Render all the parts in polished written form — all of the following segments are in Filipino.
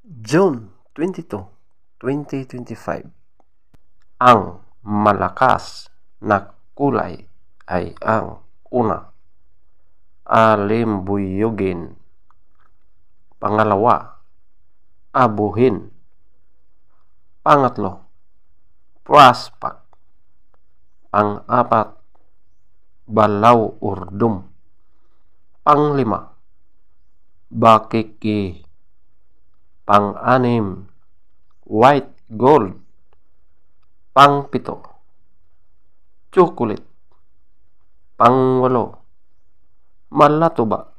June 22, 2025. Ang malakas na kulay ay ang una, alimbuyugin. Pangalawa, abuhin. Pangatlo, prospect. Pang-apat, balaw urdum. Panglima, bakiki. Pang-anim, white gold. Pang-pito, chocolate. Pang-walo, malatuba.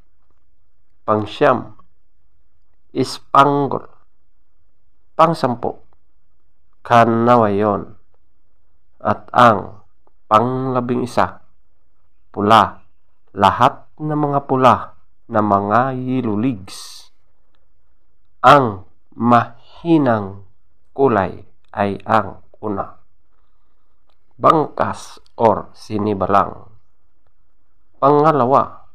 Pang-siyam, spangle. Pang-sampo, kanawayon. At ang pang-labing-isa, pula. Lahat ng mga pula na mga yellow leaves. Ang mahinang kulay ay ang una, bangkas or sinibalang. Pangalawa,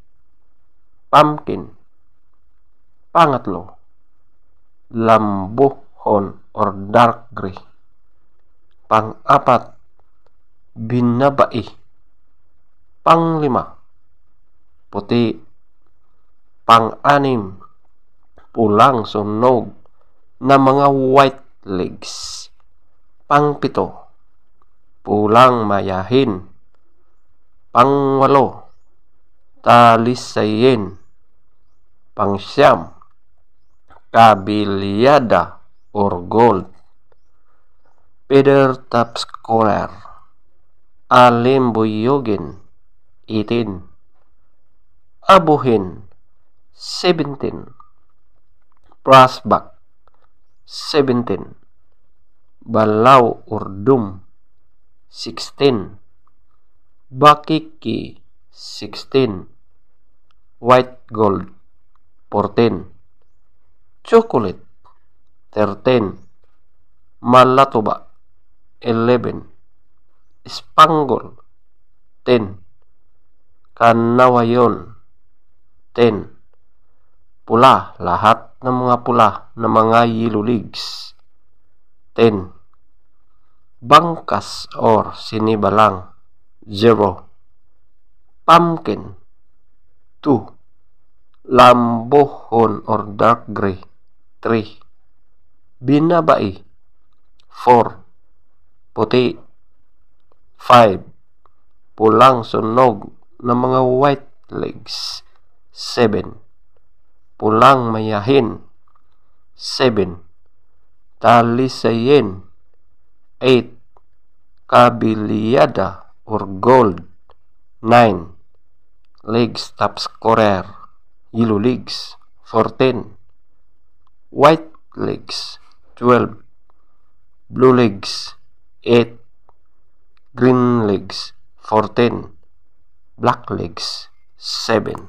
pumpkin. Pangatlo, lambuhon or dark gray. Pang-apat, binabai. Panglima, puti. Pang-anim, pulang sunog na mga white legs. Pang-pito, pulang mayahin. Pang-walo, talisayin. Pang-siyam, kabilyada or gold. Feather top scholar, alimbuyugin. 18, abuhin. 17, prospect. 17, balaw urdum. 16, bakiki. 16, white gold. 14, chocolate. 13, malatuba. 11, spangle. 10, kanawayon. 10, pula. Lahat ng mga pula na mga yellow leaves. 10, bangkas or sinibalang. 0, pumpkin. 2, lambuhon or dark gray. 3, binabai. 4, puti. 5, pulang sunog ng mga white legs. 7, pulang mayahin. 7, talisayin. 8, kabilyada or gold. 9, legs top scorer, yellow legs. 14, white legs. 12, blue legs. 8, green legs. 14, black legs. 7,